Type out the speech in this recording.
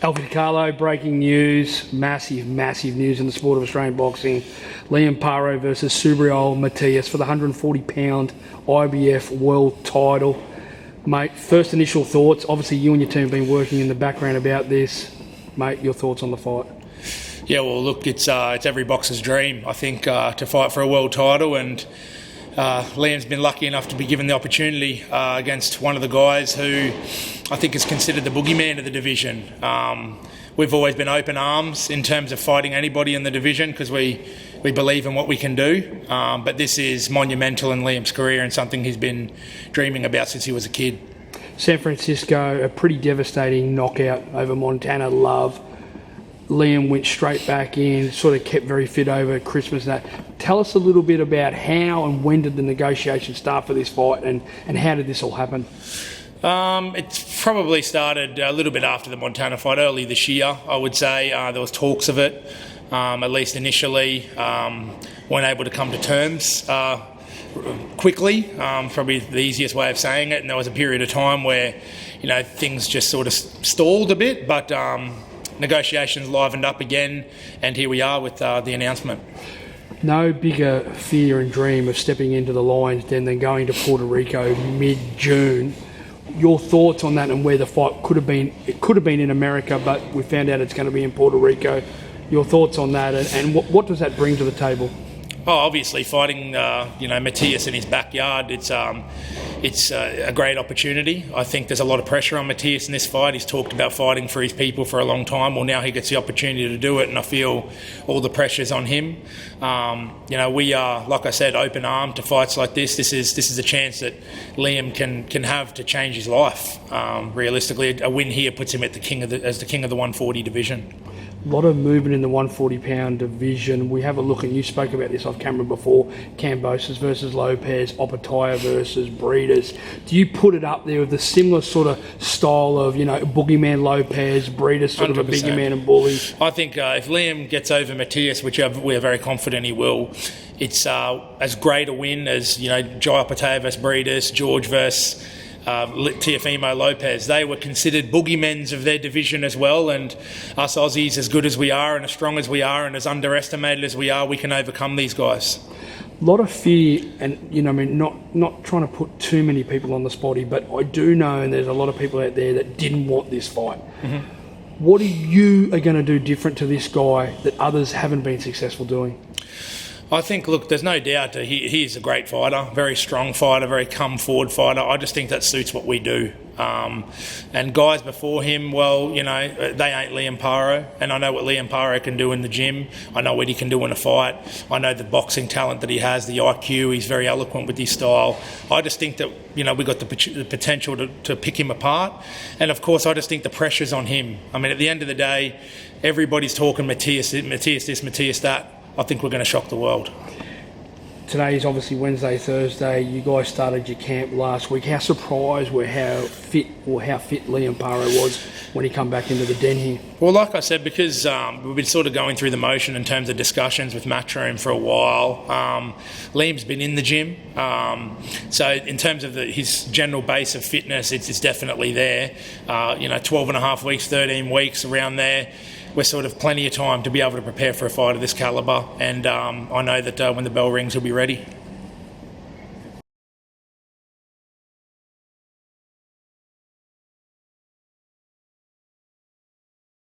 Alfie DiCarlo, breaking news, massive news in the sport of Australian boxing. Liam Paro versus Subriel Matias for the 140-pound IBF world title. Mate, first initial thoughts. Obviously, you and your team have been working in the background about this. Mate, your thoughts on the fight? Yeah, well, look, it's every boxer's dream, I think, to fight for a world title, and Liam's been lucky enough to be given the opportunity against one of the guys who I think is considered the boogeyman of the division. We've always been open arms in terms of fighting anybody in the division because we believe in what we can do, but this is monumental in Liam's career and something he's been dreaming about since he was a kid. San Francisco, a pretty devastating knockout over Montana Love. Liam went straight back in, sort of kept very fit over Christmas and that. Tell us a little bit about how and when did the negotiations start for this fight, and how did this all happen? It's probably started a little bit after the Montana fight, early this year, I would say. There was talks of it, at least initially. Weren't able to come to terms quickly, probably the easiest way of saying it. And there was a period of time where, things just sort of stalled a bit, but negotiations livened up again, and here we are with the announcement. No bigger fear and dream of stepping into the lines than going to Puerto Rico mid-June. Your thoughts on that and where the fight could have been? It could have been in America, but we found out it's going to be in Puerto Rico. Your thoughts on that, and what does that bring to the table? Oh, obviously fighting, Matias in his backyard. It's a great opportunity. I think there's a lot of pressure on Matias in this fight. He's talked about fighting for his people for a long time. Well, now he gets the opportunity to do it, and I feel all the pressure's on him. We are, like I said, open armed to fights like this. This is a chance that Liam can have to change his life. Realistically, a win here puts him at as the king of the 140 division. A lot of movement in the 140-pound division. We have a look, and you spoke about this off camera before, Cambosis versus Lopez, Opataya versus Breeders. Do you put it up there with the similar sort of style of, boogeyman Lopez, Breeders, sort 100%. Of a bigger man and bully? I think if Liam gets over Matias, which we are very confident he will, it's as great a win as, Jai Opataya versus Breeders, George versus Teofimo Lopez. They were considered boogeymens of their division as well, and us Aussies, as good as we are and as strong as we are and as underestimated as we are, we can overcome these guys. A lot of fear, and not trying to put too many people on the spotty, but I do know, and there's a lot of people out there that didn't want this fight. Mm-hmm. What are you going to do different to this guy that others haven't been successful doing? I think, look, there's no doubt he's a great fighter, very strong fighter, very come-forward fighter. I just think that suits what we do. And guys before him, well, they ain't Liam Paro, and I know what Liam Paro can do in the gym. I know what he can do in a fight. I know the boxing talent that he has, the IQ. He's very eloquent with his style. I just think that, we got the potential to pick him apart. And, of course, I just think the pressure's on him. I mean, at the end of the day, everybody's talking Matias this, Matias that. I think we're going to shock the world. Today is obviously Wednesday, Thursday. You guys started your camp last week. How surprised were how fit Liam Paro was when he come back into the den here? Well, like I said, because we've been sort of going through the motion in terms of discussions with Matchroom for a while. Liam's been in the gym. So in terms of his general base of fitness, it's definitely there. 12 and a half weeks, 13 weeks, around there. We're sort of plenty of time to be able to prepare for a fight of this calibre, and I know that when the bell rings, he'll be ready.